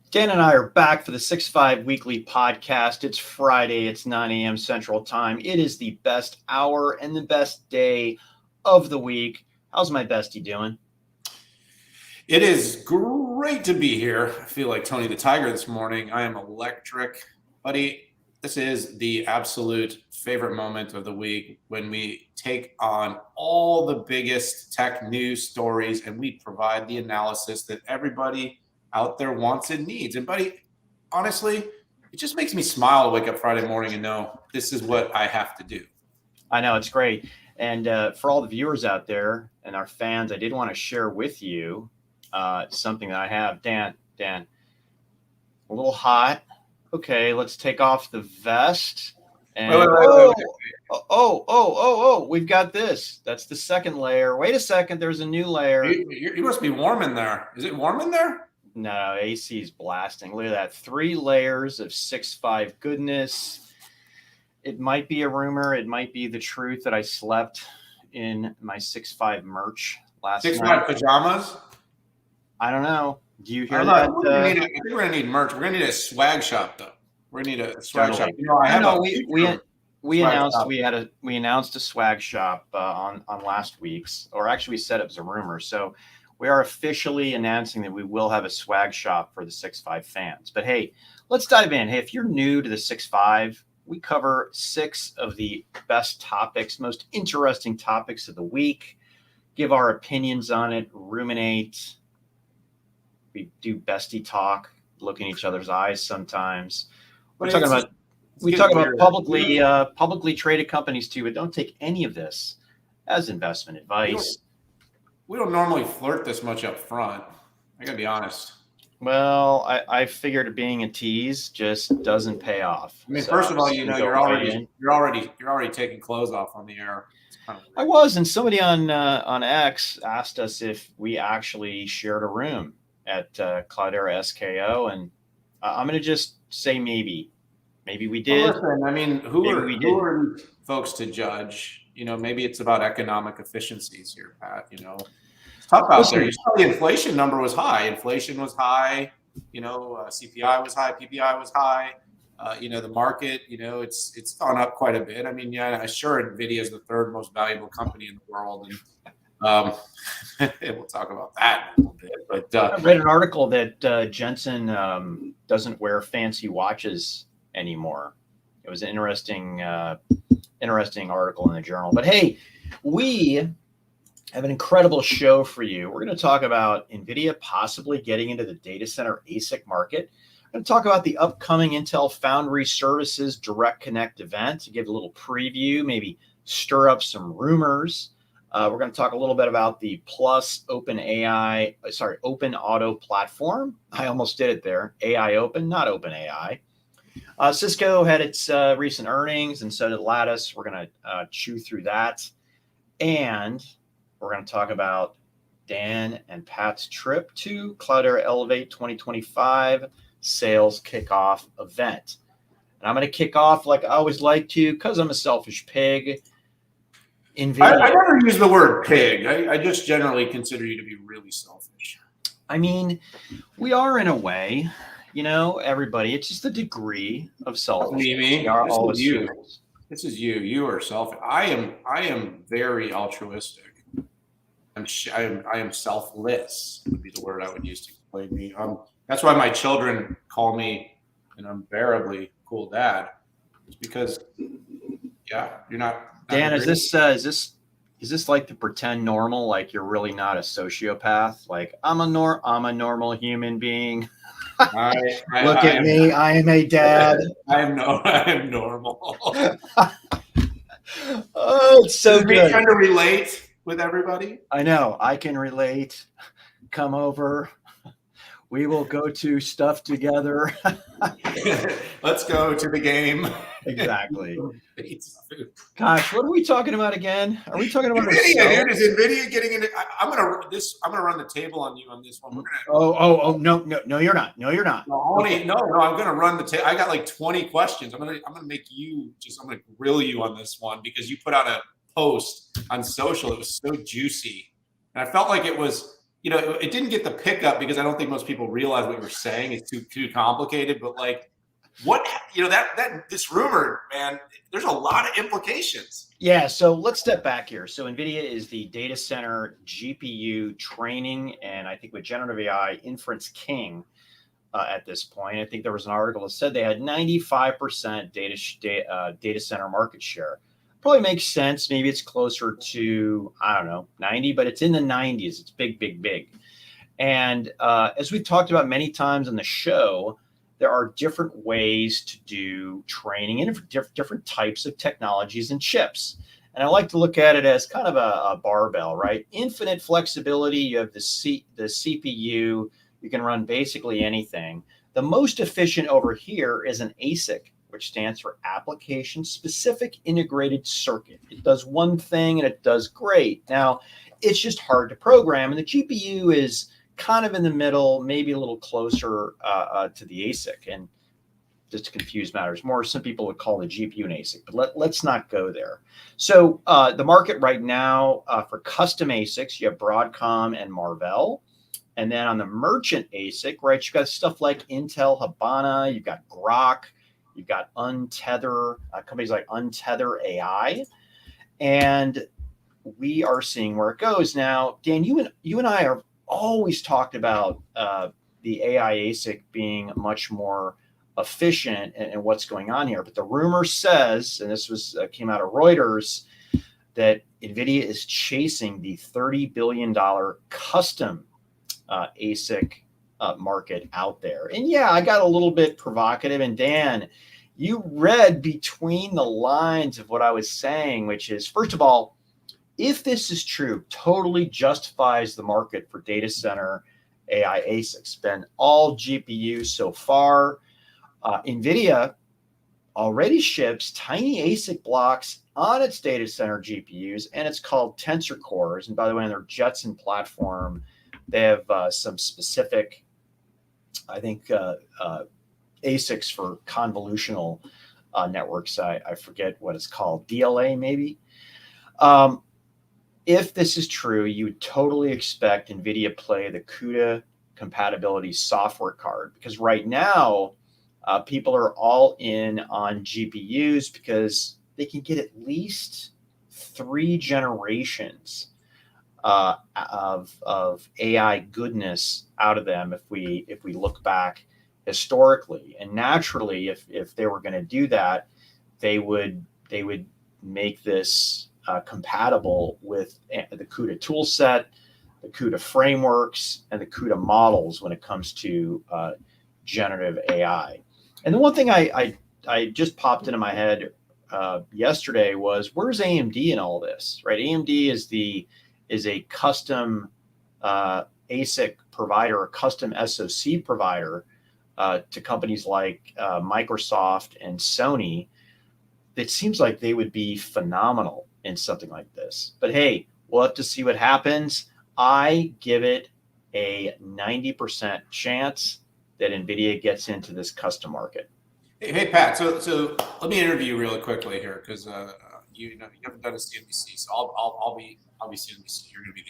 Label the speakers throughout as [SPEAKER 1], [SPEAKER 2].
[SPEAKER 1] Dan and I are back for the 6-5 weekly podcast. It's Friday. It's 9 a.m. Central Time. It is the best hour and the best day of the week. How's my bestie doing?
[SPEAKER 2] It is great to be here. I feel like Tony the Tiger this morning. I am electric. Buddy, this is the absolute favorite moment of the week when we take on all the biggest tech news stories and we provide the analysis that everybody out there wants and needs. And buddy, honestly, it just makes me smile to wake up Friday morning and know this is what I have to do.
[SPEAKER 1] I know, it's great. And for all the viewers out there and our fans, I did want to share with you something that I have. Dan, a little hot. Okay, let's take off the vest. And wait. We've got this. That's the second layer. Wait a second, there's a new layer.
[SPEAKER 2] You must be warm in there. Is it warm in there?
[SPEAKER 1] No, AC is blasting. Look at that. 3 layers of 6'5" goodness. It might be a rumor. It might be the truth that I slept in my 6'5" merch last night.
[SPEAKER 2] 6'5" pajamas?
[SPEAKER 1] I don't know. Do you hear that?
[SPEAKER 2] I think we're going to need merch. We're going to need a swag shop, though. We're going to need a swag shop. You know,
[SPEAKER 1] we announced a swag shop on last week's, or actually we said it was a rumor. So we are officially announcing that we will have a swag shop for the 6'5" fans. But hey, let's dive in. Hey, if you're new to the 6'5", we cover 6 of the best topics, most interesting topics of the week, give our opinions on it, ruminate. We do bestie talk, look in each other's eyes sometimes. We talk about publicly traded companies too, but don't take any of this as investment advice.
[SPEAKER 2] We don't normally flirt this much up front. I gotta be honest.
[SPEAKER 1] Well, I figured being a tease just doesn't pay off.
[SPEAKER 2] I mean, so first of all, you're already taking clothes off on the air.
[SPEAKER 1] I was, and somebody on X asked us if we actually shared a room at Cloudera SKO, and I'm gonna just say maybe we did.
[SPEAKER 2] Well, listen, I mean, who are folks to judge? You know, maybe it's about economic efficiencies here, Pat. You know, it's tough out there. You saw the inflation number was high. Inflation was high. You know, CPI was high. PPI was high. You know, the market. You know, it's gone up quite a bit. I mean, yeah, sure, NVIDIA is the 3rd most valuable company in the world, and we'll talk about that in a little bit. But
[SPEAKER 1] I read an article that Jensen doesn't wear fancy watches anymore. It was an interesting article in the journal. But hey, we have an incredible show for you. We're going to talk about NVIDIA possibly getting into the data center ASIC market. We're going to talk about the upcoming Intel Foundry Services Direct Connect event to give a little preview, maybe stir up some rumors. We're going to talk a little bit about the Plus Open Auto platform. I almost did it there. AI Open, not Open AI. Cisco had its recent earnings, and so did Lattice. We're going to chew through that. And we're going to talk about Dan and Pat's trip to Cloudera Elevate 2025 sales kickoff event. And I'm going to kick off like I always like to, because I'm a selfish pig. NVIDIA.
[SPEAKER 2] I never use the word pig. I just generally consider you to be really selfish.
[SPEAKER 1] I mean, we are in a way. You know, everybody, it's just a degree of selfishness.
[SPEAKER 2] This is you. You are selfish. I am very altruistic. I am selfless would be the word I would use to explain me. That's why my children call me an unbearably cool dad. It's because, yeah, you're not.
[SPEAKER 1] Dan, is this like the pretend normal? Like you're really not a sociopath? Like I'm a normal human being. Look at me. I am a dad.
[SPEAKER 2] I am normal.
[SPEAKER 1] Oh, it's so good.
[SPEAKER 2] Trying to relate with everybody.
[SPEAKER 1] I know. I can relate. Come over. We will go to stuff together.
[SPEAKER 2] Let's go to the game.
[SPEAKER 1] Exactly. Gosh, what are we talking about again? Are we talking about
[SPEAKER 2] NVIDIA? Dude, is NVIDIA getting into? I'm gonna run the table on you on this one. We're
[SPEAKER 1] gonna. No, you're not. No, you're not.
[SPEAKER 2] No, I'm gonna run the table. I got like 20 questions. I'm gonna make you I'm gonna grill you on this one because you put out a post on social. It was so juicy, and I felt like it was. it didn't get the pickup because I don't think most people realize what you were saying. It's too complicated. But like, this rumor, man, there's a lot of implications.
[SPEAKER 1] Yeah, so let's step back here. So NVIDIA is the data center GPU training, and I think with generative AI, inference king at this point. I think there was an article that said they had 95% data center market share. Probably makes sense. Maybe it's closer to, I don't know, 90, but it's in the 90s. It's big, big, big. And as we've talked about many times on the show, there are different ways to do training and different types of technologies and chips. And I like to look at it as kind of a barbell, right? Infinite flexibility. You have the CPU. You can run basically anything. The most efficient over here is an ASIC, which stands for Application Specific Integrated Circuit. It does one thing and it does great. Now, it's just hard to program. And the GPU is kind of in the middle, maybe a little closer to the ASIC. And just to confuse matters more, some people would call the GPU an ASIC, but let's not go there. So the market right now for custom ASICs, you have Broadcom and Marvell. And then on the merchant ASIC, right, you've got stuff like Intel, Habana, you've got Grok, you've got Untether, companies like Untether AI. And we are seeing where it goes. Now, Dan, you and I have always talked about the AI ASIC being much more efficient and what's going on here. But the rumor says, and this came out of Reuters, that NVIDIA is chasing the $30 billion custom ASIC market out there. And yeah, I got a little bit provocative. And Dan, you read between the lines of what I was saying, which is, first of all, if this is true, totally justifies the market for data center AI ASICs. Been all GPUs so far. NVIDIA already ships tiny ASIC blocks on its data center GPUs, and it's called Tensor Cores. And by the way, on their Jetson platform, they have some specific, I think, ASICs for convolutional networks. I forget what it's called, DLA maybe. If this is true, you would totally expect NVIDIA play the CUDA compatibility software card, because right now people are all in on GPUs because they can get at least 3 generations of AI goodness out of them if we look back historically. And naturally, if they were going to do that, they would make this compatible with the CUDA tool set, the CUDA frameworks, and the CUDA models when it comes to generative AI. And the one thing I just popped into my head yesterday was, where's AMD in all this, right? AMD is a custom ASIC provider, a custom SoC provider to companies like Microsoft and Sony. It seems like they would be phenomenal in something like this. But hey, we'll have to see what happens. I give it a 90% chance that NVIDIA gets into this custom market.
[SPEAKER 2] Hey Pat, so let me interview you really quickly here, because you haven't done a CNBC, so I'll be CNBC. You're going to be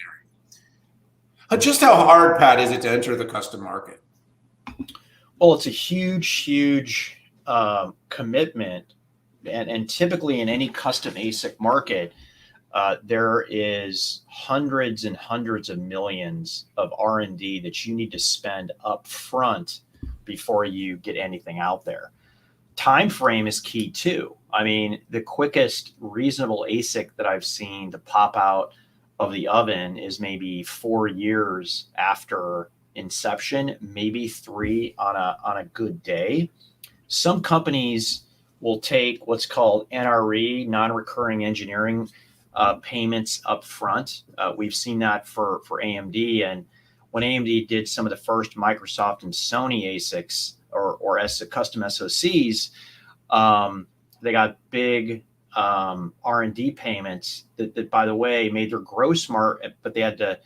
[SPEAKER 2] there. Just how hard, Pat, is it to enter the custom market?
[SPEAKER 1] Well, it's a huge commitment, and typically in any custom ASIC market, there is hundreds and hundreds of millions of R&D that you need to spend up front before you get anything out there. Time frame is key too. I mean, the quickest reasonable ASIC that I've seen to pop out of the oven is maybe 4 years after inception, maybe 3 on a good day. Some companies will take what's called NRE, non-recurring engineering payments up front. We've seen that for AMD, and when AMD did some of the first Microsoft and Sony ASICs or as custom SoCs, they got big R&D payments that, by the way, made their gross margin, but they had to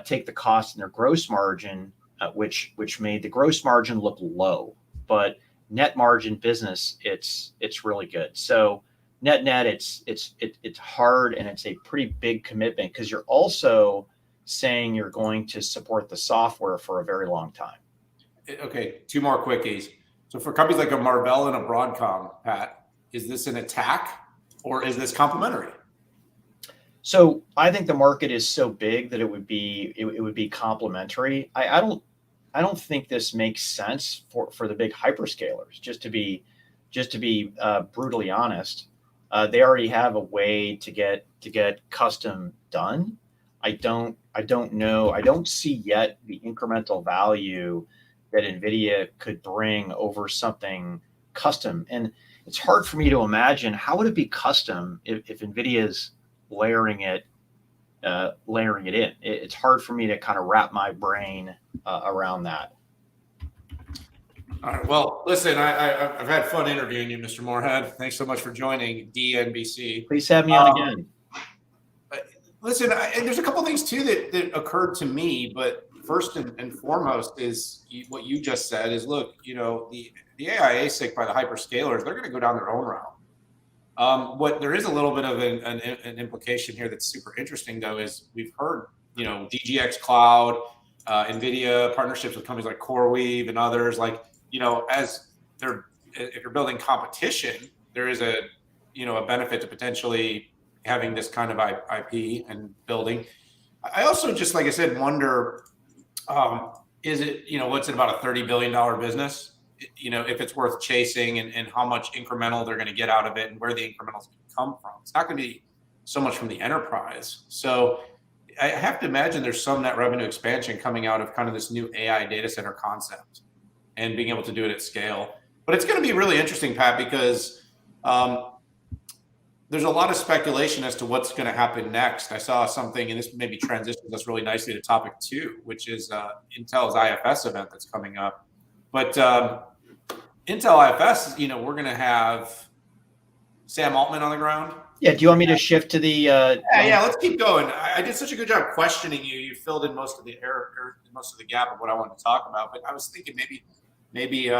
[SPEAKER 1] take the cost in their gross margin, which made the gross margin look low. But net margin business, it's really good. So net, it's hard, and it's a pretty big commitment, because you're also saying you're going to support the software for a very long time.
[SPEAKER 2] Okay, two more quickies. So for companies like a Marvell and a Broadcom, Pat, is this an attack or is this complementary?
[SPEAKER 1] So I think the market is so big that it would be complementary. I don't think this makes sense for the big hyperscalers. Just to be brutally honest, they already have a way to get custom done. I don't know. I don't see yet the incremental value that NVIDIA could bring over something custom. And it's hard for me to imagine how would it be custom if NVIDIA's layering it in. It's hard for me to kind of wrap my brain around that.
[SPEAKER 2] All right. Well, listen, I've had fun interviewing you, Mr. Moorhead. Thanks so much for joining DNBC.
[SPEAKER 1] Please have me on again.
[SPEAKER 2] Listen, there's a couple things too that occurred to me, but first and foremost is what you just said is, look, the AI ASIC by the hyperscalers, they're going to go down their own route. What there is a little bit of an implication here that's super interesting, though, is we've heard, DGX Cloud, NVIDIA partnerships with companies like CoreWeave and others, like, if you're building competition, there is a benefit to potentially having this kind of IP and building. I also just, like I said, wonder, is it, what's it, about a $30 billion business? If it's worth chasing and how much incremental they're going to get out of it and where the incremental is going to come from. It's not going to be so much from the enterprise. So I have to imagine there's some net revenue expansion coming out of kind of this new AI data center concept and being able to do it at scale. But it's going to be really interesting, Pat, because there's a lot of speculation as to what's going to happen next. I saw something, and this maybe transitions us really nicely to topic 2, which is Intel's IFS event that's coming up. But Intel IFS, we're going to have Sam Altman on the ground.
[SPEAKER 1] Yeah. Do you want me to shift to the?
[SPEAKER 2] Yeah. Let's keep going. I did such a good job questioning you. You filled in most of the error, most of the gap of what I wanted to talk about. But I was thinking maybe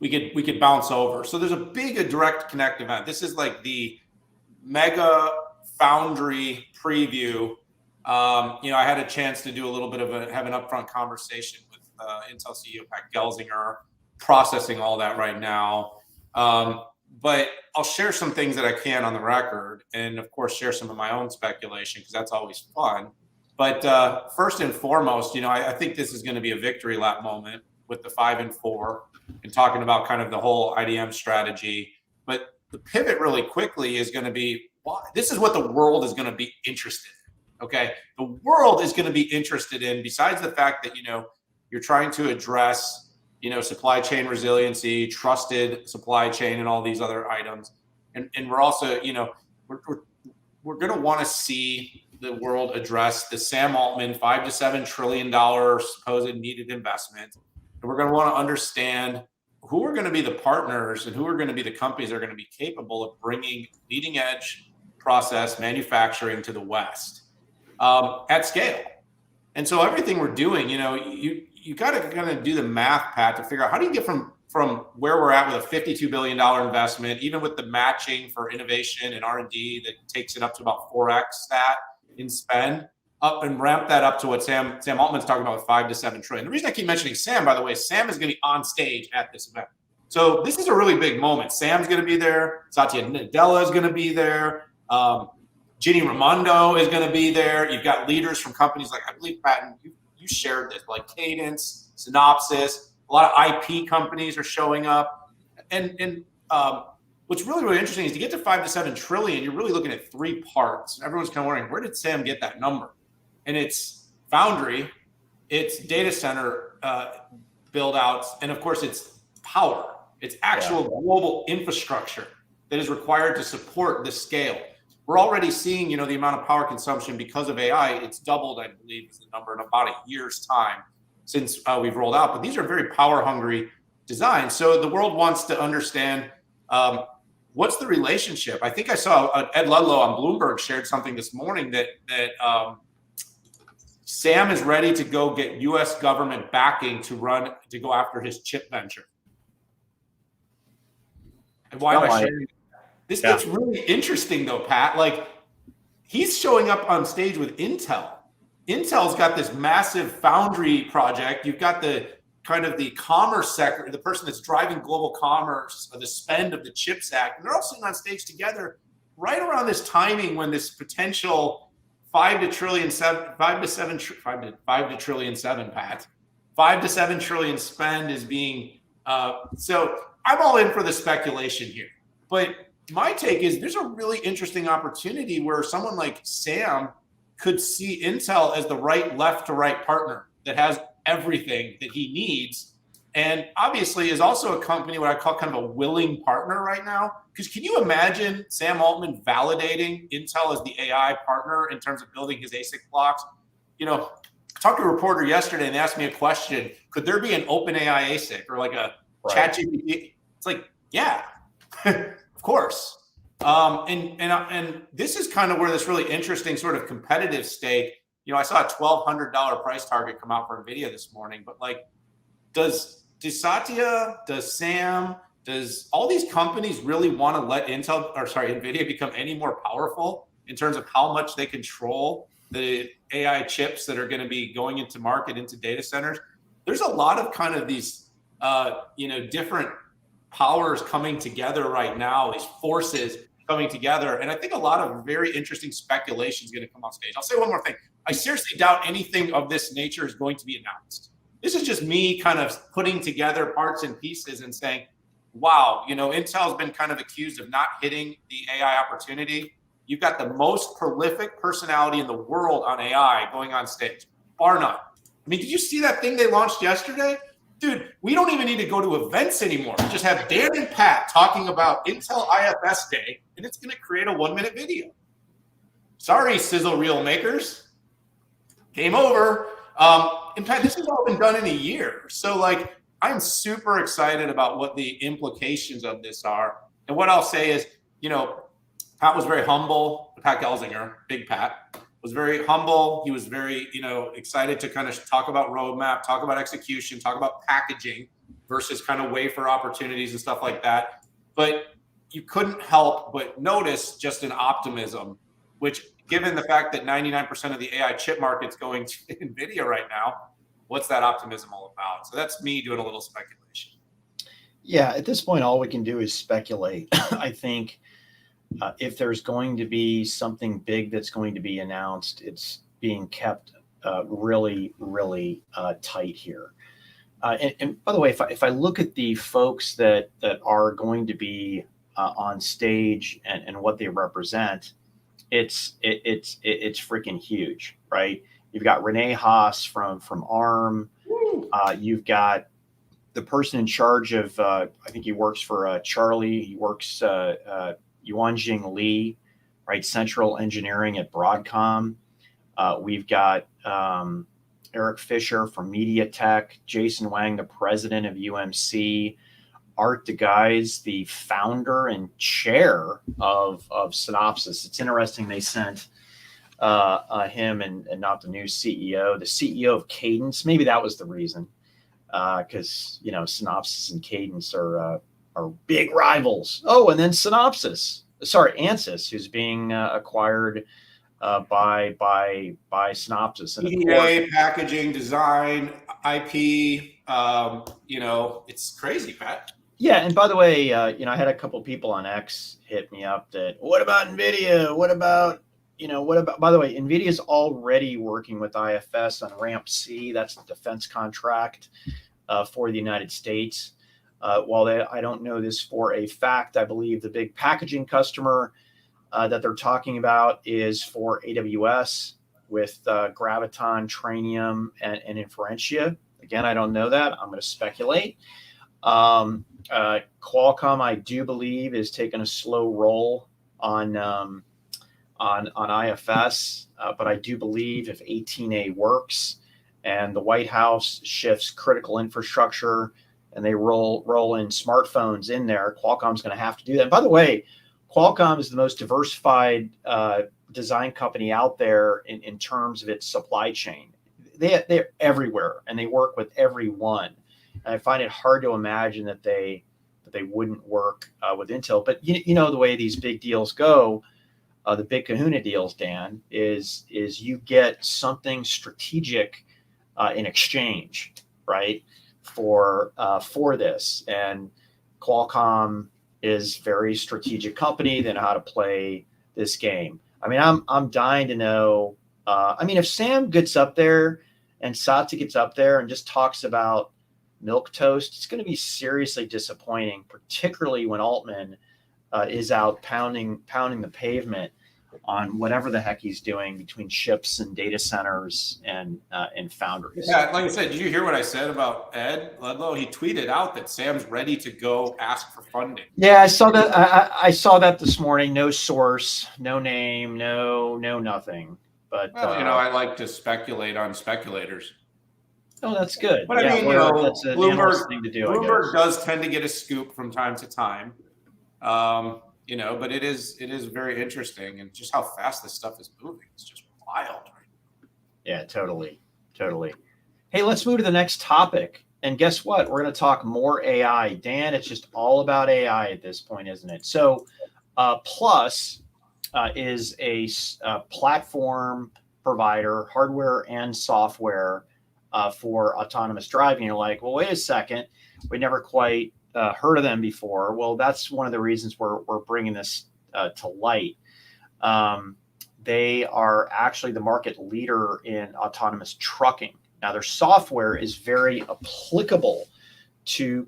[SPEAKER 2] we could bounce over. So there's a big direct connect event. This is like the mega foundry preview. I had a chance to do a little bit of have an upfront conversation with Intel CEO Pat Gelsinger, processing all that right now. But I'll share some things that I can on the record, and of course share some of my own speculation because that's always fun. But first and foremost, I think this is going to be a victory lap moment with the 5 and 4 and talking about kind of the whole IDM strategy. But the pivot really quickly is going to be, this is what the world is going to be interested in. Okay. The world is going to be interested in, besides the fact that, you're trying to address, supply chain resiliency, trusted supply chain, and all these other items. And we're also, we're going to want to see the world address the Sam Altman $5 to $7 trillion supposed needed investment. And we're going to want to understand who are going to be the partners and who are going to be the companies that are going to be capable of bringing leading edge process manufacturing to the West at scale. And so everything we're doing, you got to kind of do the math, Pat, to figure out how do you get from where we're at with a $52 billion investment, even with the matching for innovation and R&D that takes it up to about 4x that in spend, up and ramp that up to what Sam Altman's talking about with $5 to $7 trillion. The reason I keep mentioning Sam, by the way, Sam is going to be on stage at this event. So this is a really big moment. Sam's going to be there. Satya Nadella is going to be there. Ginny Raimondo is going to be there. You've got leaders from companies like, I believe, Pat, you shared this, like Cadence, Synopsys, a lot of IP companies are showing up. And what's really, really interesting is to get to $5 to $7 trillion, you're really looking at 3 parts. Everyone's kind of wondering, where did Sam get that number? And it's foundry, it's data center build outs, and of course it's power. It's actual global infrastructure that is required to support the scale. We're already seeing, the amount of power consumption because of AI. It's doubled, I believe, is the number in about a year's time since we've rolled out. But these are very power-hungry designs. So the world wants to understand what's the relationship. I think I saw Ed Ludlow on Bloomberg shared something this morning that Sam is ready to go get U.S. government backing to go after his chip venture. And why am I sharing that? This gets really interesting, though, Pat. Like, he's showing up on stage with Intel. Intel's got this massive foundry project. You've got the kind of the commerce sector, the person that's driving global commerce, or the spend of the CHIPS Act. And they're all sitting on stage together right around this timing when this potential 5 to seven trillion spend is being, so I'm all in for the speculation here. But my take is there's a really interesting opportunity where someone like Sam could see Intel as the right left to right partner that has everything that he needs. And obviously is also a company what I call kind of a willing partner right now. Because can you imagine Sam Altman validating Intel as the AI partner in terms of building his ASIC blocks? You know, I talked to a reporter yesterday and they asked me a question. Could there be an open AI ASIC or like a ChatGPT? It's like, yeah, of course. And this is kind of where this really interesting sort of competitive stake. You know, I saw a $1,200 price target come out for NVIDIA this morning, but like, does Satya, does Sam, does all these companies really want to let NVIDIA become any more powerful in terms of how much they control the AI chips that are going to be going into market, into data centers? There's a lot of kind of these, different powers coming together right now, these forces coming together. And I think a lot of very interesting speculation is going to come on stage. I'll say one more thing. I seriously doubt anything of this nature is going to be announced. This is just me kind of putting together parts and pieces and saying, wow, Intel's been kind of accused of not hitting the AI opportunity. You've got the most prolific personality in the world on AI going on stage, bar none. I mean, did you see that thing they launched yesterday? Dude, we don't even need to go to events anymore. We just have Dan and Pat talking about Intel IFS Day, and it's going to create a 1-minute video. Sorry, sizzle reel makers. Game over. In fact, this has all been done in a year. So, like, I'm super excited about what the implications of this are. And what I'll say is, Pat was very humble. Pat Gelsinger, big Pat, was very humble. He was very, excited to kind of talk about roadmap, talk about execution, talk about packaging versus kind of wafer opportunities and stuff like that. But you couldn't help but notice just an optimism, which given the fact that 99% of the AI chip market's going to NVIDIA right now, what's that optimism all about? So that's me doing a little speculation.
[SPEAKER 1] Yeah, at this point, all we can do is speculate. I think if there's going to be something big that's going to be announced, it's being kept really, really tight here. And by the way, if I look at the folks that are going to be on stage and what they represent, it's freaking huge, right? You've got Renee Haas from ARM. You've got the person in charge of I think he works for Charlie. He works Yuanjing Li, right? Central Engineering at Broadcom. We've got Eric Fisher from MediaTek, Jason Wang, the president of UMC, Art DeGuys, the founder and chair of Synopsys. It's interesting they sent him and not the new CEO, the CEO of Cadence. Maybe that was the reason, because Synopsys and Cadence are big rivals. Oh, and then Ansys, who's being acquired by Synopsys. And
[SPEAKER 2] EDA, packaging, design, IP. It's crazy, Pat.
[SPEAKER 1] Yeah, and by the way, I had a couple people on X hit me up that, what about NVIDIA? What about, by the way, NVIDIA is already working with IFS on Ramp C. That's the defense contract for the United States. While I don't know this for a fact, I believe the big packaging customer that they're talking about is for AWS with Graviton, Trainium, and Inferentia. Again, I don't know that. I'm going to speculate. Qualcomm, I do believe, is taking a slow roll on IFS, but I do believe if 18A works and the White House shifts critical infrastructure and they roll in smartphones in there, Qualcomm's going to have to do that. And by the way, Qualcomm is the most diversified design company out there in terms of its supply chain. They're everywhere and they work with everyone. And I find it hard to imagine that they wouldn't work with Intel. But the way these big deals go, the big kahuna deals, Dan, is you get something strategic in exchange, right, for this. And Qualcomm is very strategic company. They know how to play this game. I mean, I'm dying to know. I mean, if Sam gets up there and Satya gets up there and just talks about milk toast, it's going to be seriously disappointing, particularly when Altman is out pounding the pavement on whatever the heck he's doing between chips and data centers and foundries.
[SPEAKER 2] Yeah, like I said, did you hear what I said about Ed Ludlow? He tweeted out that Sam's ready to go ask for funding.
[SPEAKER 1] Yeah, I saw that. I saw that this morning. No source, no name, no nothing. But
[SPEAKER 2] well, I like to speculate on speculators.
[SPEAKER 1] Oh, that's good.
[SPEAKER 2] But I mean,
[SPEAKER 1] that's an analyst thing to do.
[SPEAKER 2] Bloomberg does tend to get a scoop from time to time. But it is very interesting, and just how fast this stuff is moving. It's just wild.
[SPEAKER 1] Yeah, totally. Hey, let's move to the next topic. And guess what? We're going to talk more AI. Dan, it's just all about AI at this point, isn't it? So Plus is a platform provider, hardware and software for autonomous driving. You're like, well, wait a second. We never quite heard of them before. Well, that's one of the reasons we're bringing this to light. They are actually the market leader in autonomous trucking. Now, their software is very applicable to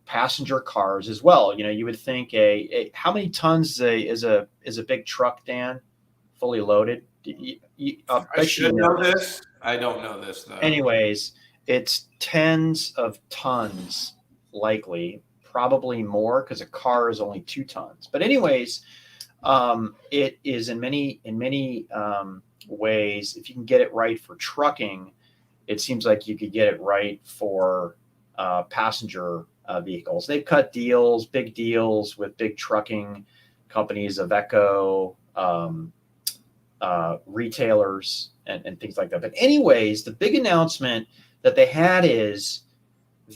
[SPEAKER 1] passenger cars as well. You would think how many tons is a big truck, Dan, fully loaded?
[SPEAKER 2] I should know this. I don't know this though.
[SPEAKER 1] Anyways, it's tens of tons, likely, probably more, because a car is only 2 tons. But anyways, it is in many ways, if you can get it right for trucking, it seems like you could get it right for passenger vehicles. They've cut big deals with big trucking companies, Iveco, retailers, and things like that. But anyways, the big announcement that they had is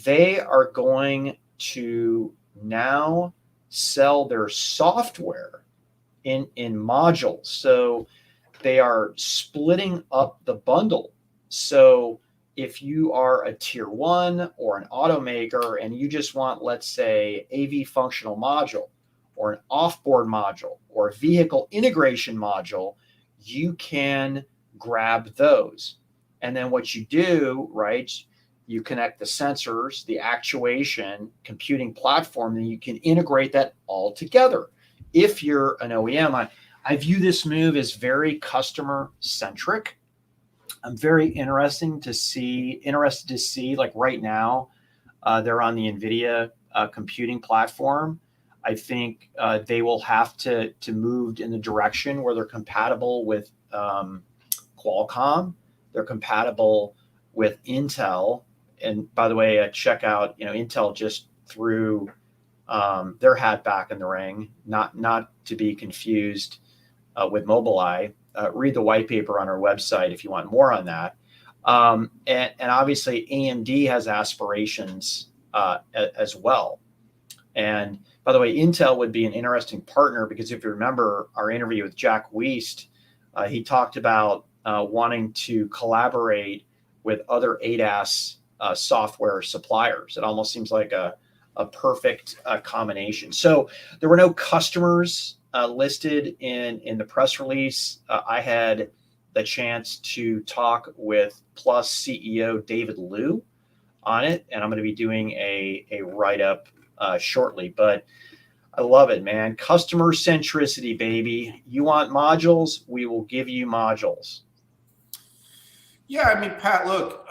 [SPEAKER 1] they are going to now sell their software in modules. So they are splitting up the bundle. So if you are a tier 1 or an automaker and you just want, let's say, AV functional module or an offboard module or a vehicle integration module, you can grab those. And then what you do, right, you connect the sensors, the actuation, computing platform, and you can integrate that all together. If you're an OEM, I view this move as very customer centric. I'm very interested to see, like right now, they're on the NVIDIA computing platform. I think they will have to move in the direction where they're compatible with Qualcomm. They're compatible with Intel. And by the way, check out, Intel just threw their hat back in the ring, not to be confused with Mobileye. Read the white paper on our website if you want more on that. And obviously AMD has aspirations as well. And by the way, Intel would be an interesting partner because if you remember our interview with Jack Wiest, he talked about wanting to collaborate with other ADAS software suppliers. It almost seems like a perfect combination. So there were no customers listed in the press release. I had the chance to talk with Plus CEO David Liu on it, and I'm going to be doing a write-up shortly. But I love it, man. Customer centricity, baby. You want modules? We will give you modules.
[SPEAKER 2] Yeah, I mean, Pat, look,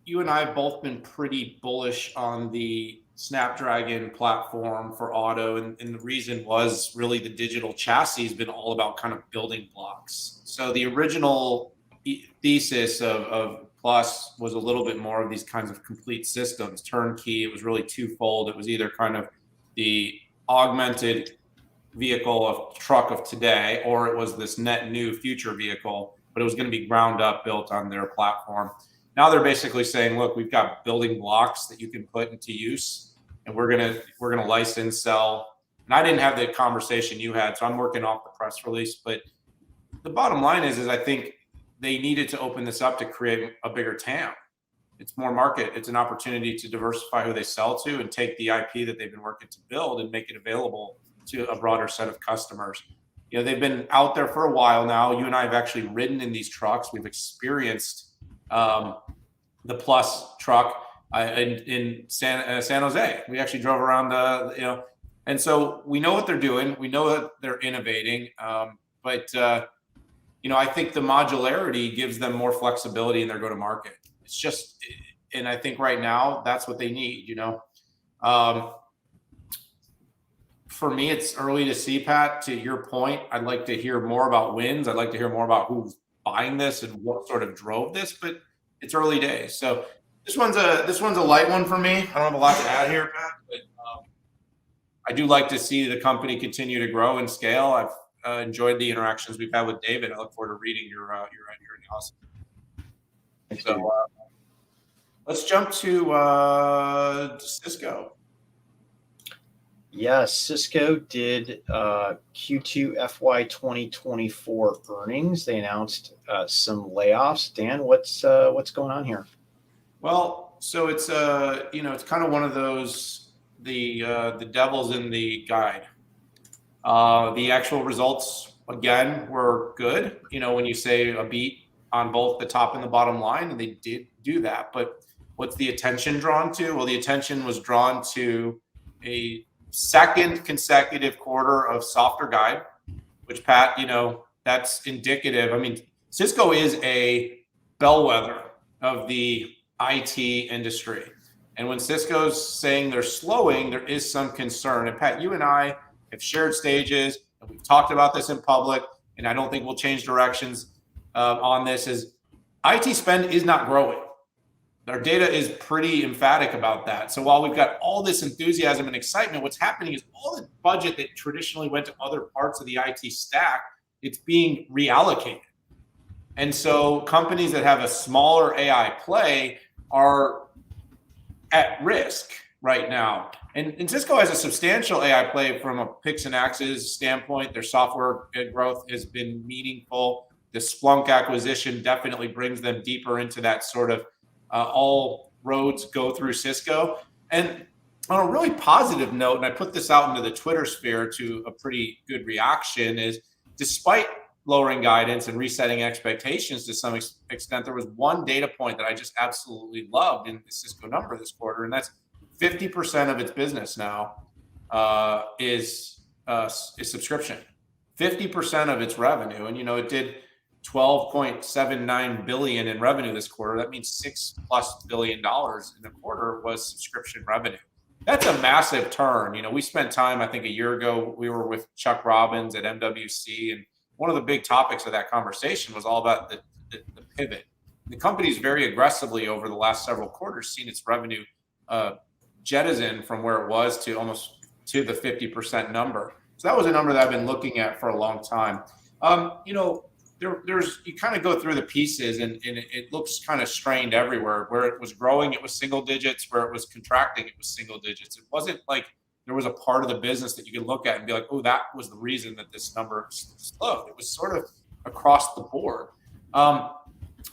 [SPEAKER 2] you and I have both been pretty bullish on the Snapdragon platform for auto. And the reason was really the digital chassis has been all about kind of building blocks. So the original thesis of Plus was a little bit more of these kinds of complete systems, turnkey. It was really twofold. It was either kind of the augmented vehicle of truck of today, or it was this net new future vehicle, but it was going to be ground up, built on their platform. Now they're basically saying, look, we've got building blocks that you can put into use, and we're gonna license, sell And I didn't have the conversation you had, so I'm working off the press release. But the bottom line is I think they needed to open this up to create a bigger TAM. It's more market. It's an opportunity to diversify who they sell to and take the IP that they've been working to build and make it available to a broader set of customers. You know, they've been out there for a while now. You and I have actually ridden in these trucks. We've experienced the Plus truck in San Jose. We actually drove around and so we know what they're doing. We know that they're innovating. But I think the modularity gives them more flexibility in their go-to-market. It's just, and I think right now that's what they need, For me, it's early to see, Pat, to your point. I'd like to hear more about wins. I'd like to hear more about who's buying this and what sort of drove this, but it's early days. So this one's a light one for me. I don't have a lot to add here, Pat, but I do like to see the company continue to grow and scale. I've enjoyed the interactions we've had with David. I look forward to reading your analysis. So let's jump to Cisco.
[SPEAKER 1] Yeah, Cisco did Q2 FY 2024 earnings. They announced some layoffs. Dan, what's going on here?
[SPEAKER 2] Well, so it's it's kind of one of those the devil's in the guide. The actual results again were good. When you say a beat on both the top and the bottom line, and they did do that. But what's the attention drawn to? Well, the attention was drawn to a second consecutive quarter of softer guide, which, Pat, that's indicative. I mean, Cisco is a bellwether of the IT industry. And when Cisco's saying they're slowing, there is some concern. And Pat, you and I have shared stages, and we've talked about this in public, and I don't think we'll change directions on this, is IT spend is not growing. Our data is pretty emphatic about that. So while we've got all this enthusiasm and excitement, what's happening is all the budget that traditionally went to other parts of the IT stack, it's being reallocated. And so companies that have a smaller AI play are at risk right now. And Cisco has a substantial AI play from a picks and axes standpoint. Their software growth has been meaningful. The Splunk acquisition definitely brings them deeper into that sort of all roads go through Cisco. And on a really positive note, and I put this out into the Twitter sphere to a pretty good reaction, is despite lowering guidance and resetting expectations to some extent, there was one data point that I just absolutely loved in the Cisco number this quarter, and that's 50% of its business now is subscription. 50% of its revenue, and it did $12.79 billion in revenue this quarter. That means $6+ billion in the quarter was subscription revenue. That's a massive turn. We spent time, I think a year ago, we were with Chuck Robbins at MWC, and one of the big topics of that conversation was all about the pivot. The company's very aggressively over the last several quarters seen its revenue jettison from where it was to almost to the 50% number. So that was a number that I've been looking at for a long time. There's you kind of go through the pieces and it looks kind of strained everywhere. Where it was growing, it was single digits. Where it was contracting, it was single digits. It wasn't like there was a part of the business that you could look at and be like, oh, that was the reason that this number slowed. It was sort of across the board. But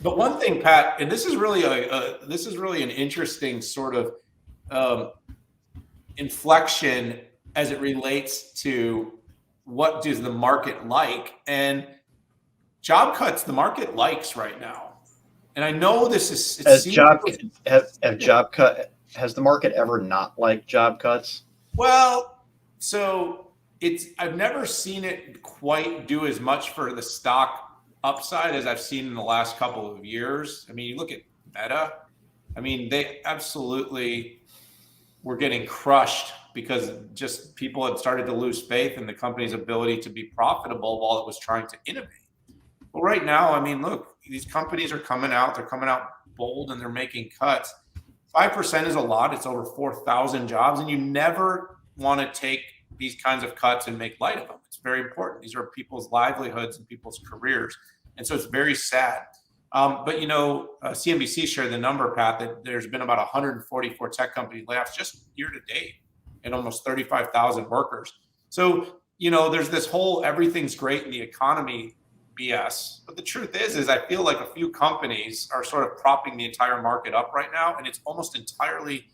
[SPEAKER 2] one thing, Pat, and this is really an interesting sort of inflection as it relates to what does the market like, and job cuts the market likes right now. And I know this is
[SPEAKER 1] has the market ever not liked job cuts?
[SPEAKER 2] Well, so I've never seen it quite do as much for the stock upside as I've seen in the last couple of years. I mean, you look at Meta. I mean, they absolutely were getting crushed because just people had started to lose faith in the company's ability to be profitable while it was trying to innovate. But right now, I mean, look, these companies are coming out. They're coming out bold and they're making cuts. 5% is a lot. It's over 4,000 jobs. And you never want to take these kinds of cuts and make light of them. It's very important. These are people's livelihoods and people's careers. And so it's very sad. But, CNBC shared the number, Pat, that there's been about 144 tech company layoffs just year to date and almost 35,000 workers. So, there's this whole everything's great in the economy BS. But the truth is I feel like a few companies are sort of propping the entire market up right now, and it's almost entirely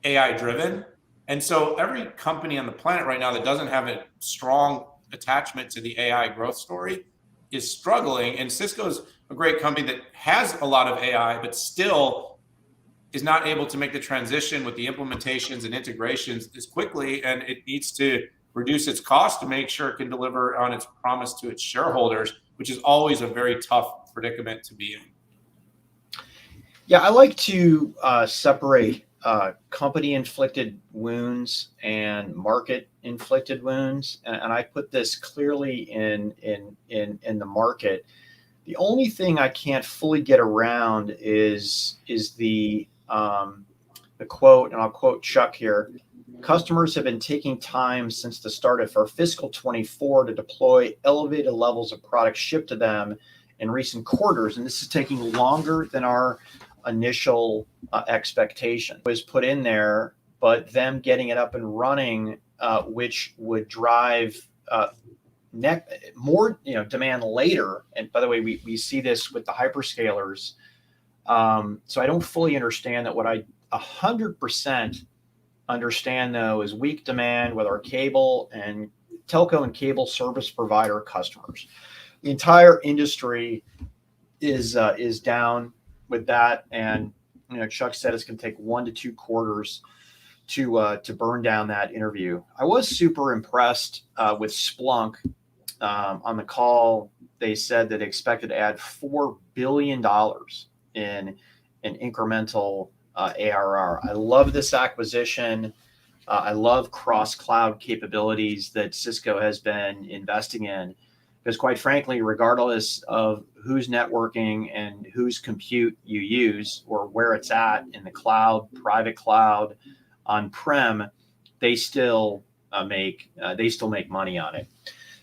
[SPEAKER 2] AI driven. And so every company on the planet right now that doesn't have a strong attachment to the AI growth story is struggling. And Cisco's a great company that has a lot of AI, but still is not able to make the transition with the implementations and integrations as quickly. And it needs to reduce its cost to make sure it can deliver on its promise to its shareholders, which is always a very tough predicament to be in.
[SPEAKER 1] Yeah, I like to separate company-inflicted wounds and market-inflicted wounds, and I put this clearly in the market. The only thing I can't fully get around is the quote, and I'll quote Chuck here. Customers have been taking time since the start of our fiscal 24 to deploy elevated levels of product shipped to them in recent quarters, and this is taking longer than our initial expectation was put in there, but them getting it up and running, which would drive more demand later. And by the way, we see this with the hyperscalers. So I don't fully understand that. What I 100% understand though is weak demand with our cable and telco and cable service provider customers. The entire industry is down with that, and Chuck said it's going to take 1 to 2 quarters to burn down that interview. I was super impressed with Splunk. On the call, they said that they expected to add $4 billion in incremental ARR. I love this acquisition. I love cross-cloud capabilities that Cisco has been investing in, because quite frankly, regardless of whose networking and whose compute you use or where it's at in the cloud, private cloud, on-prem, they still make money on it.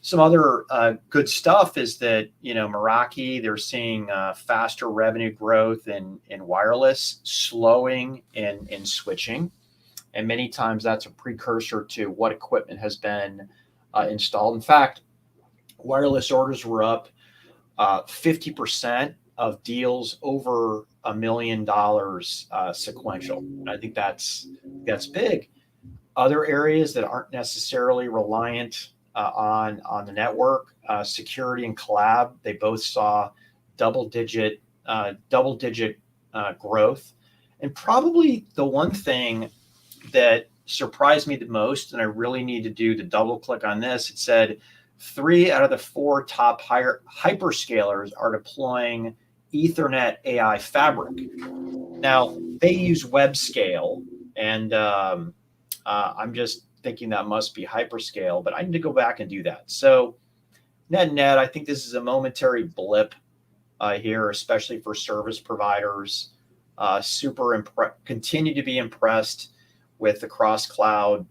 [SPEAKER 1] Some other good stuff is that, Meraki, they're seeing faster revenue growth in wireless, slowing in switching. And many times that's a precursor to what equipment has been installed. In fact, wireless orders were up 50% of deals over $1 million sequential. And I think that's big. Other areas that aren't necessarily reliant on the network, security and collab, they both saw double-digit growth. And probably the one thing that surprised me the most, and I really need to do the double click on this, it said 3 out of the 4 top hyperscalers are deploying Ethernet AI fabric. Now, they use web scale, and I'm just thinking that must be hyperscale, but I need to go back and do that. So net, I think this is a momentary blip here, especially for service providers. Continue to be impressed with the cross-cloud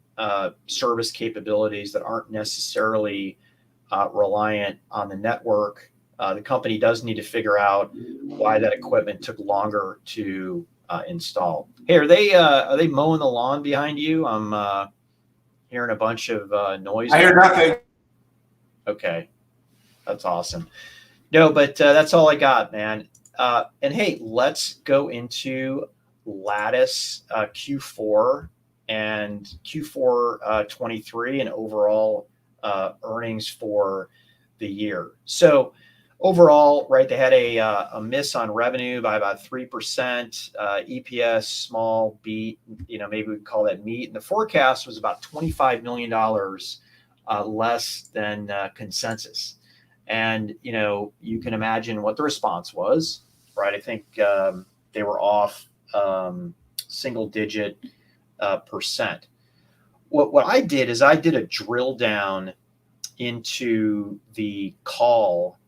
[SPEAKER 1] service capabilities that aren't necessarily reliant on the network. The company does need to figure out why that equipment took longer to install. Hey, are they mowing the lawn behind you? I'm hearing a bunch of noise.
[SPEAKER 2] I hear nothing.
[SPEAKER 1] Okay, that's awesome. No, but that's all I got, man. And hey, let's go into Lattice Q4 and Q4 23 and overall earnings for the year. So overall, right, they had a miss on revenue by about 3%, EPS small beat, maybe we call that meat. And the forecast was about $25 million less than consensus. And, you can imagine what the response was, right? I think they were off single-digit percent. What I did is I did a drill down into the call,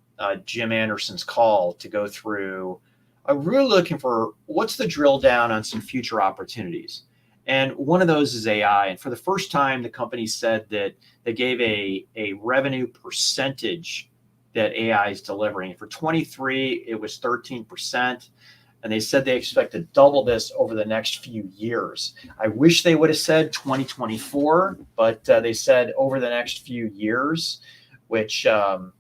[SPEAKER 1] Jim Anderson's call, to go through. I'm really looking for what's the drill down on some future opportunities. And one of those is AI. And for the first time, the company said that they gave a revenue percentage that AI is delivering. For 23, it was 13%. And they said they expect to double this over the next few years. I wish they would have said 2024, but they said over the next few years, which over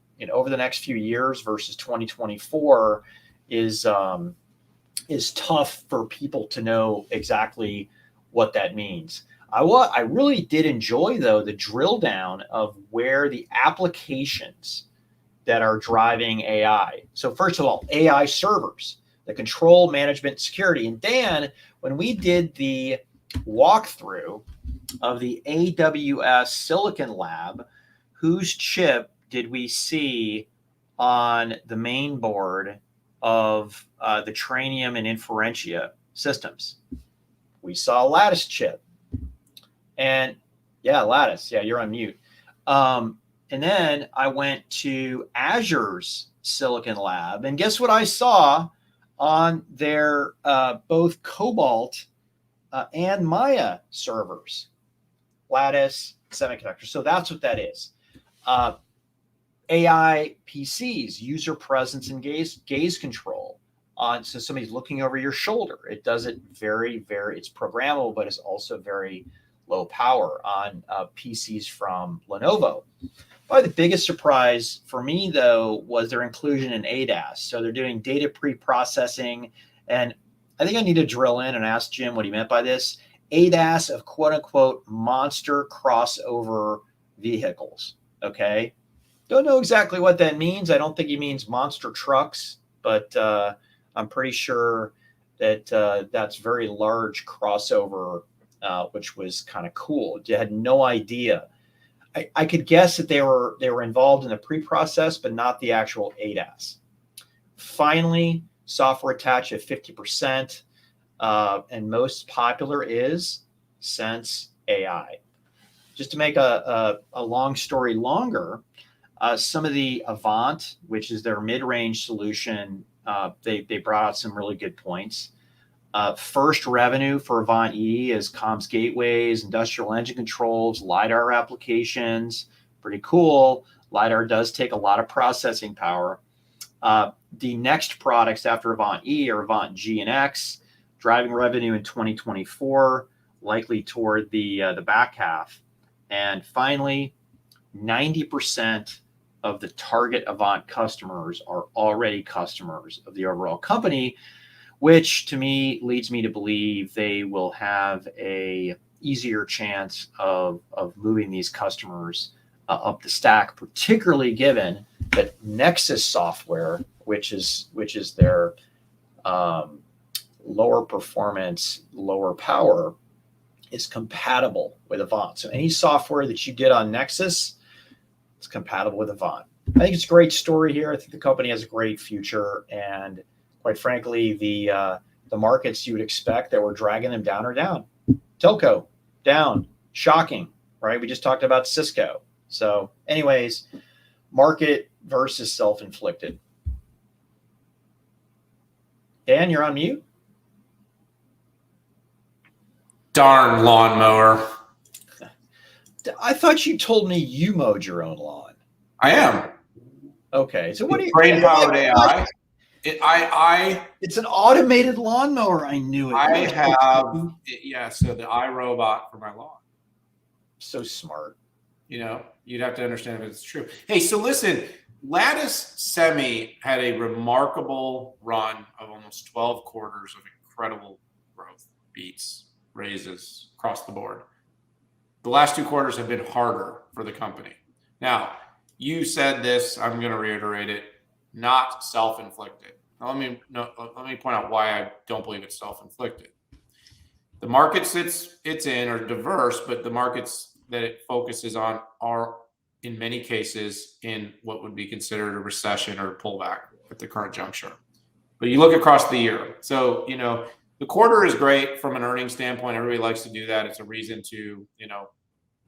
[SPEAKER 1] the next few years versus 2024 is tough for people to know exactly what that means. I really did enjoy, though, the drill down of where the applications that are driving AI. So first of all, AI servers, the control, management, security. And Dan, when we did the walkthrough of the AWS Silicon Lab, whose chip did we see on the main board of the Trainium and Inferentia systems? We saw a Lattice chip. And yeah, Lattice. Yeah, you're on mute. And then I went to Azure's Silicon Lab, and guess what I saw on their both Cobalt and Maya servers? Lattice Semiconductor. So that's what that is. AI PCs, user presence and gaze control. So somebody's looking over your shoulder. It does it very, it's programmable, but it's also very low power on PCs from Lenovo. Probably the biggest surprise for me, though, was their inclusion in ADAS. So they're doing data pre-processing. And I think I need to drill in and ask Jim what he meant by this. ADAS of quote unquote monster crossover vehicles. Okay. Don't know exactly what that means. I don't think he means monster trucks, but I'm pretty sure that that's very large crossover, which was kind of cool. You had no idea. I could guess that they were involved in the pre-process, but not the actual ADAS. Finally, software attach at 50%, and most popular is Sense AI. Just to make a long story longer, some of the Avant, which is their mid-range solution, they brought out some really good points. First revenue for Avant E is comms gateways, industrial engine controls, LiDAR applications. Pretty cool. LiDAR does take a lot of processing power. The next products after Avant E are Avant G and X, driving revenue in 2024, likely toward the back half. And finally, 90% of the target Avant customers are already customers of the overall company, which to me leads me to believe they will have a easier chance of moving these customers up the stack, particularly given that Nexus software, which is their lower performance, lower power, is compatible with Avant. So any software that you get on Nexus is compatible with Avant. I think it's a great story here. I think the company has a great future, and quite frankly, the markets you would expect that were dragging them down are down. Telco, down. Shocking, right? We just talked about Cisco. So anyways, market versus self-inflicted. Dan, you're on mute.
[SPEAKER 2] Darn lawnmower.
[SPEAKER 1] I thought you told me you mowed your own lawn.
[SPEAKER 2] I am.
[SPEAKER 1] Okay. So what do you...
[SPEAKER 2] Brain-powered AI.
[SPEAKER 1] It's an automated lawnmower. I knew it.
[SPEAKER 2] I have, yeah, so the iRobot for my lawn.
[SPEAKER 1] So smart.
[SPEAKER 2] You know, you'd have to understand if it's true. Hey, so listen, Lattice Semi had a remarkable run of almost 12 quarters of incredible growth, beats, raises across the board. The last 2 quarters have been harder for the company. Now, you said this, I'm going to reiterate it, not self-inflicted. Now, let me point out why I don't believe it's self-inflicted. The markets it's in are diverse, but the markets that it focuses on are, in many cases, in what would be considered a recession or a pullback at the current juncture. But you look across the year. So, you know, the quarter is great from an earnings standpoint. Everybody likes to do that. It's a reason to, you know,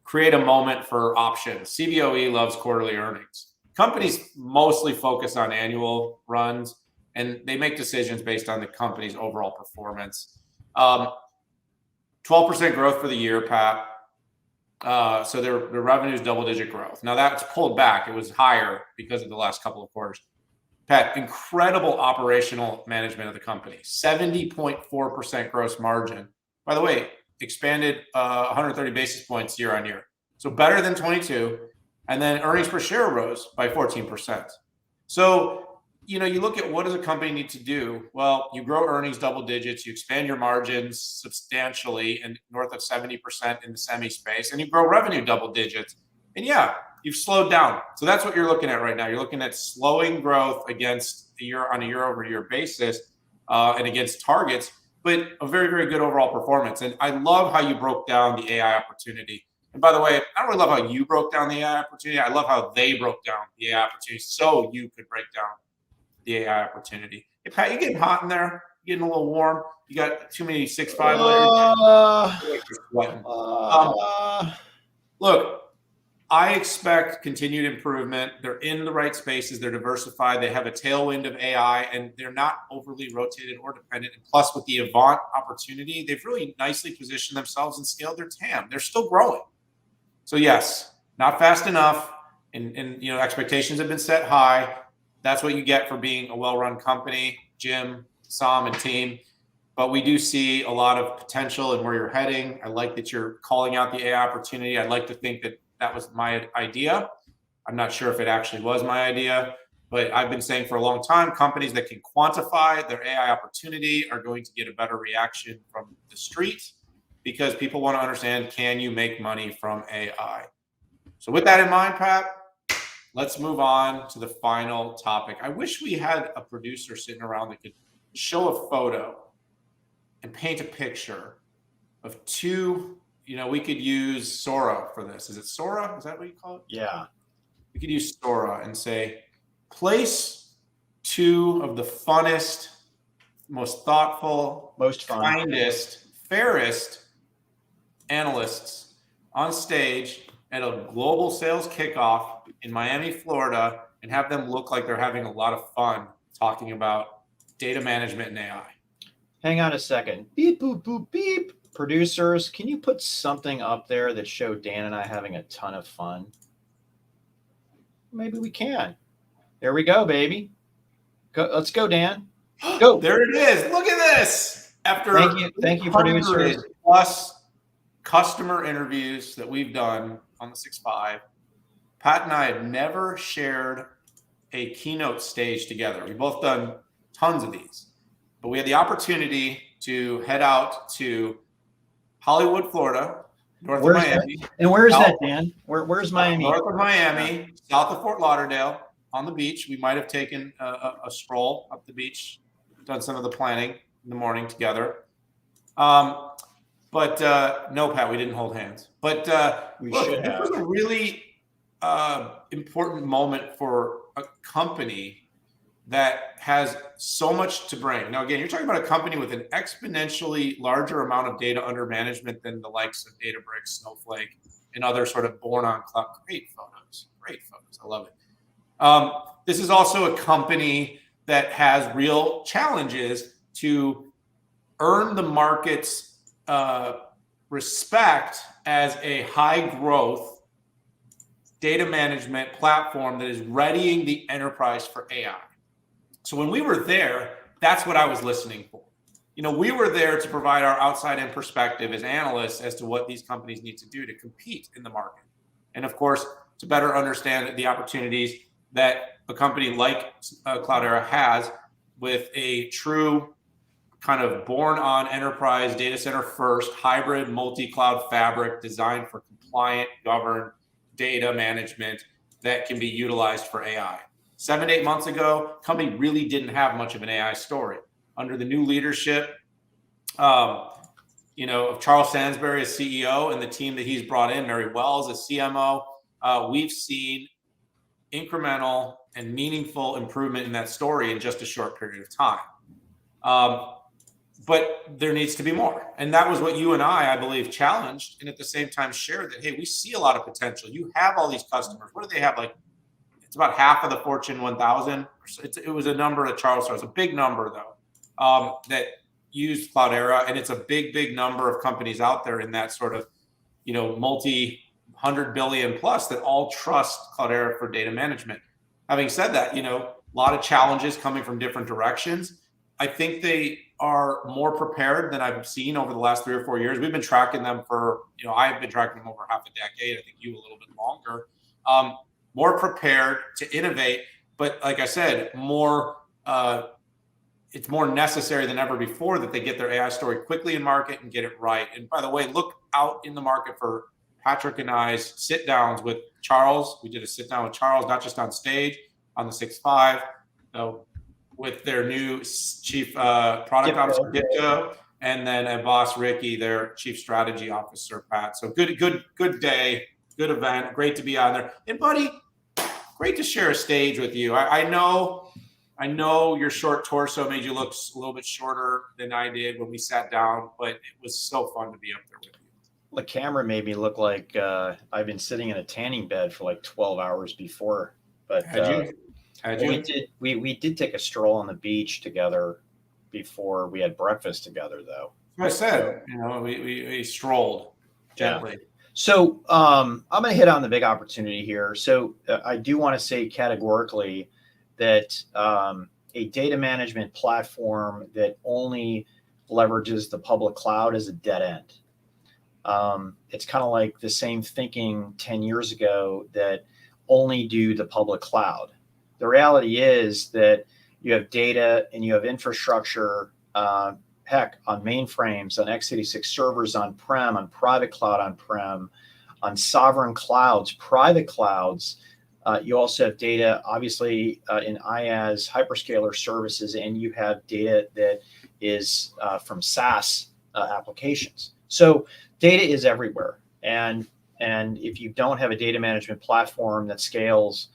[SPEAKER 2] create a moment for options. CBOE loves quarterly earnings. Companies mostly focus on annual runs, and they make decisions based on the company's overall performance. 12% growth for the year, Pat. So their revenue is double-digit growth. Now that's pulled back. It was higher because of the last couple of quarters. Pat, incredible operational management of the company, 70.4% gross margin. By the way, expanded 130 basis points year on year. So better than 22. And then earnings per share rose by 14%. So, you look at what does a company need to do? Well, you grow earnings double digits, you expand your margins substantially and north of 70% in the semi space, and you grow revenue double digits. And yeah, you've slowed down. So that's what you're looking at right now. You're looking at slowing growth against on a year-over-year basis and against targets, but a very, very good overall performance. And I love how you broke down the AI opportunity. And by the way, I don't really love how you broke down the AI opportunity. I love how they broke down the AI opportunity so you could break down the AI opportunity. Hey, Pat, you getting hot in there? You getting a little warm? You got too many 6.5 layers? Look, I expect continued improvement. They're in the right spaces. They're diversified. They have a tailwind of AI, and they're not overly rotated or dependent. And plus, with the Avant opportunity, they've really nicely positioned themselves and scaled their TAM. They're still growing. So yes, not fast enough, and expectations have been set high. That's what you get for being a well-run company, Jim, Sam, and team. But we do see a lot of potential in where you're heading. I like that you're calling out the AI opportunity. I'd like to think that was my idea. I'm not sure if it actually was my idea, but I've been saying for a long time, companies that can quantify their AI opportunity are going to get a better reaction from the street because people want to understand, can you make money from AI? So with that in mind, Pat, let's move on to the final topic. I wish we had a producer sitting around that could show a photo and paint a picture of two. We could use Sora for this. Is it Sora? Is that what you call it?
[SPEAKER 1] Yeah.
[SPEAKER 2] We could use Sora and say, place two of the funnest, most thoughtful,
[SPEAKER 1] most fun,
[SPEAKER 2] kindest, fairest analysts on stage at a global sales kickoff in Miami, Florida, and have them look like they're having a lot of fun talking about data management and AI.
[SPEAKER 1] Hang on a second. Beep, boop, boop, beep. Producers, can you put something up there that showed Dan and I having a ton of fun? Maybe we can. There we go, baby. Go, let's go, Dan. Go.
[SPEAKER 2] There it is. Look at this. After
[SPEAKER 1] thank you, producers.
[SPEAKER 2] Plus customer interviews that we've done on the 6.5, Pat and I have never shared a keynote stage together. We've both done tons of these, but we had the opportunity to head out to Hollywood, Florida, north of Miami.
[SPEAKER 1] And where is that, Dan? Where's Miami?
[SPEAKER 2] North of Miami, south of Fort Lauderdale, on the beach. We might have taken a stroll up the beach, done some of the planning in the morning together. But no, Pat, we didn't hold hands. But should have. This was a really important moment for a company that has so much to bring. Now, again, you're talking about a company with an exponentially larger amount of data under management than the likes of Databricks, Snowflake, and other sort of born on cloud. Great photos. I love it. This is also a company that has real challenges to earn the market's respect as a high growth data management platform that is readying the enterprise for AI. So when we were there, that's what I was listening for. We were there to provide our outside-in perspective as analysts as to what these companies need to do to compete in the market. And of course, to better understand the opportunities that a company like Cloudera has with a true kind of born on enterprise data center first hybrid multi-cloud fabric designed for compliant, governed data management that can be utilized for AI. 7 to 8 months ago, company really didn't have much of an AI story. Under the new leadership, of Charles Sansbury as CEO and the team that he's brought in, Mary Wells as CMO, we've seen incremental and meaningful improvement in that story in just a short period of time. But there needs to be more. And that was what you and I believe, challenged and at the same time shared that, hey, we see a lot of potential. You have all these customers. What do they have? It's about half of the Fortune 1000. It was a number that Charles saw. It's a big number, though, that used Cloudera. And it's a big, big number of companies out there in that sort of, multi-100 billion plus that all trust Cloudera for data management. Having said that, A lot of challenges coming from different directions. I think they are more prepared than I've seen over the last 3 or 4 years. We've been tracking them for, I've been tracking them over half a decade. I think you a little bit longer. More prepared to innovate, but like I said, it's more necessary than ever before that they get their AI story quickly in market and get it right. And by the way, look out in the market for Patrick and I's sit downs with Charles. We did a sit down with Charles, not just on stage, on the 6.5, with their new chief product officer, Ditko, and then boss Ricky, their chief strategy officer, Pat. So good day, good event, great to be on there. And buddy, great to share a stage with you. I know your short torso made you look a little bit shorter than I did when we sat down, but it was so fun to be up there with you.
[SPEAKER 1] The camera made me look like I've been sitting in a tanning bed for like 12 hours before. But we did take a stroll on the beach together before we had breakfast together, though.
[SPEAKER 2] That's what I said, we strolled gently.
[SPEAKER 1] Yeah. So I'm going to hit on the big opportunity here. So I do want to say categorically that a data management platform that only leverages the public cloud is a dead end. It's kind of like the same thinking 10 years ago that only do the public cloud. The reality is that you have data and you have infrastructure, heck, on mainframes, on x86 servers, on-prem, on private cloud, on-prem, on sovereign clouds, private clouds. You also have data, obviously, in IaaS, hyperscaler services, and you have data that is from SaaS applications. So data is everywhere. And if you don't have a data management platform that scales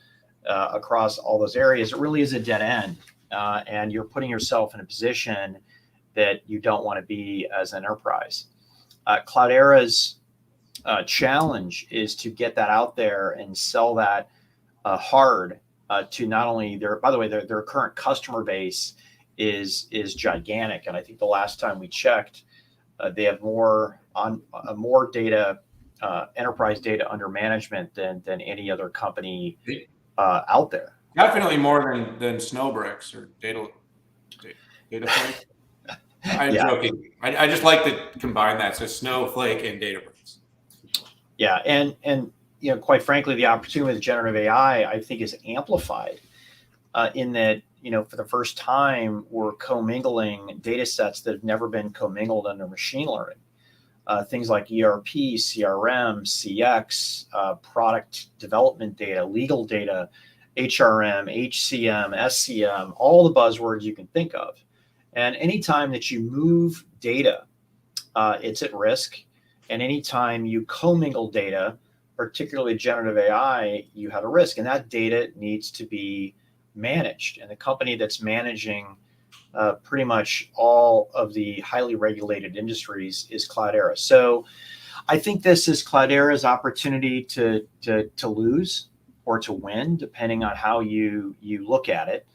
[SPEAKER 1] across all those areas, it really is a dead end. And you're putting yourself in a position that you don't want to be as an enterprise. Cloudera's challenge is to get that out there and sell that hard to not only their current customer base is gigantic. And I think the last time we checked, they have more data, enterprise data under management than any other company out there.
[SPEAKER 2] Definitely more than Snowbricks or Data Flake. I'm joking. I just like to combine that. So Snowflake and Databricks.
[SPEAKER 1] Yeah, and quite frankly, the opportunity with generative AI, I think, is amplified in that for the first time we're commingling data sets that have never been commingled under machine learning. Things like ERP, CRM, CX, product development data, legal data, HRM, HCM, SCM, all the buzzwords you can think of. And anytime that you move data, it's at risk. And anytime you commingle data, particularly generative AI, you have a risk. And that data needs to be managed. And the company that's managing pretty much all of the highly regulated industries is Cloudera. So I think this is Cloudera's opportunity to lose or to win, depending on how you look at it.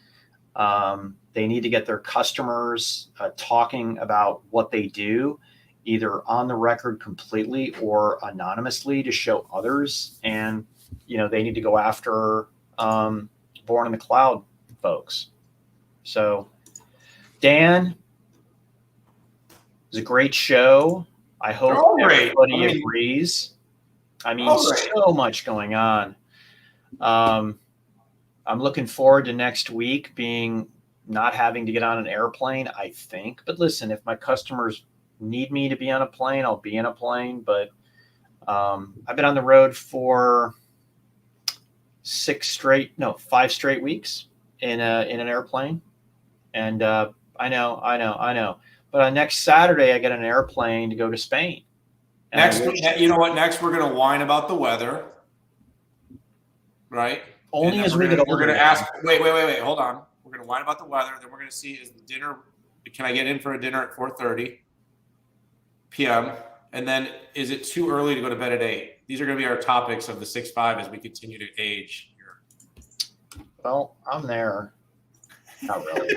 [SPEAKER 1] They need to get their customers talking about what they do, either on the record completely or anonymously to show others. And, they need to go after born in the cloud folks. So, Dan, it was a great show. I hope everybody agrees. I mean, so much going on. I'm looking forward to next week not having to get on an airplane, I think. But listen, if my customers need me to be on a plane, I'll be in a plane. But I've been on the road for 5 straight weeks in an airplane. And I know. But next Saturday, I get an airplane to go to Spain.
[SPEAKER 2] Next, you know what? Next, we're going to whine about the weather, right?
[SPEAKER 1] Only as we get older.
[SPEAKER 2] We're going to ask. Wait. Hold on. We're going to whine about the weather. Then we're going to see, is the dinner? Can I get in for a dinner at 4:30 p.m.? And then, is it too early to go to bed at 8? These are going to be our topics of the 6.5 as we continue to age here.
[SPEAKER 1] Well, I'm there. Not really.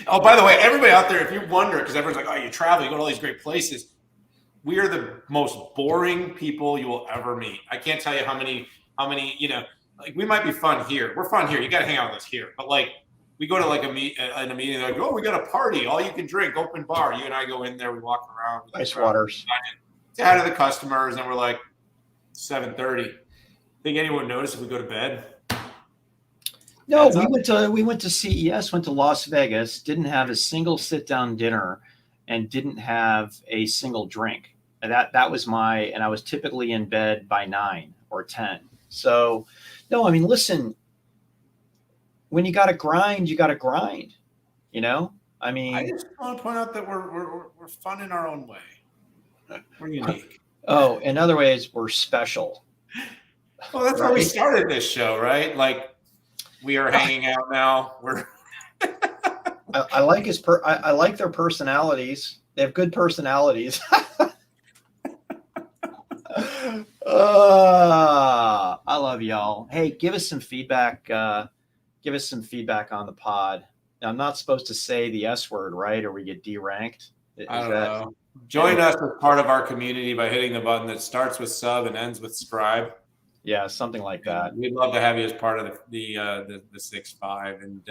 [SPEAKER 2] Oh, by the way, everybody out there, if you wonder, because everyone's like, oh, you travel, you go to all these great places. We are the most boring people you will ever meet. I can't tell you how many, like we might be fun here. We're fun here. You got to hang out with us here. But like we go to like a meeting, they're like, oh, we got a party, all you can drink, open bar. You and I go in there, we walk around,
[SPEAKER 1] Ice waters.
[SPEAKER 2] Say hi to the customers, and we're like 7:30. Think anyone noticed if we go to bed?
[SPEAKER 1] No, we went to CES, went to Las Vegas, didn't have a single sit down dinner, and didn't have a single drink. And that was and I was typically in bed by 9 or 10. So, no, I mean, listen, when you got to grind, you got to grind, you know? I mean,
[SPEAKER 2] I just want to point out that we're fun in our own way. We're unique.
[SPEAKER 1] Oh, in other ways, we're special.
[SPEAKER 2] Well, that's why we started this show, right? Like we are hanging out now.
[SPEAKER 1] I like I like their personalities. They have good personalities. I love y'all. Hey, give us some feedback. Give us some feedback on the pod. Now, I'm not supposed to say the S word, right? Or we get deranked.
[SPEAKER 2] I don't know. Join us as part of our community by hitting the button that starts with sub and ends with subscribe.
[SPEAKER 1] Yeah, something like that.
[SPEAKER 2] We'd love to have you as part of the 6-5. And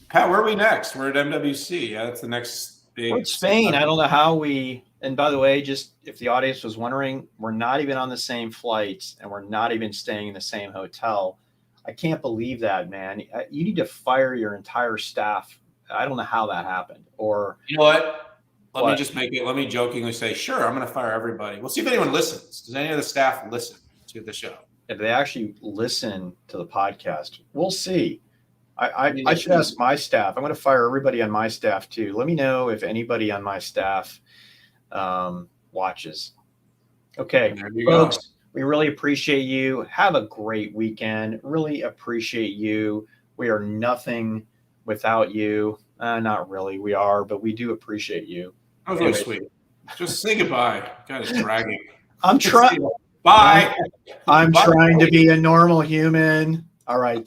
[SPEAKER 2] Pat, where are we next? We're at MWC. Yeah, that's the next big.
[SPEAKER 1] We're in Spain. I don't know how we. And by the way, just if the audience was wondering, we're not even on the same flights, and we're not even staying in the same hotel. I can't believe that, man. You need to fire your entire staff. I don't know how that happened. Or
[SPEAKER 2] you know what? Let me jokingly say, sure, I'm going to fire everybody. We'll see if anyone listens. Does any of the staff listen to the show?
[SPEAKER 1] If they actually listen to the podcast, we'll see. I should ask my staff. I'm going to fire everybody on my staff too. Let me know if anybody on my staff watches. Okay, folks, we really appreciate you. Have a great weekend. Really appreciate you. We are nothing without you. Not really. We are, but we do appreciate you.
[SPEAKER 2] That was really sweet. Just say goodbye. God, it's dragging.
[SPEAKER 1] I'm trying.
[SPEAKER 2] Bye.
[SPEAKER 1] I'm trying to be a normal human. All right.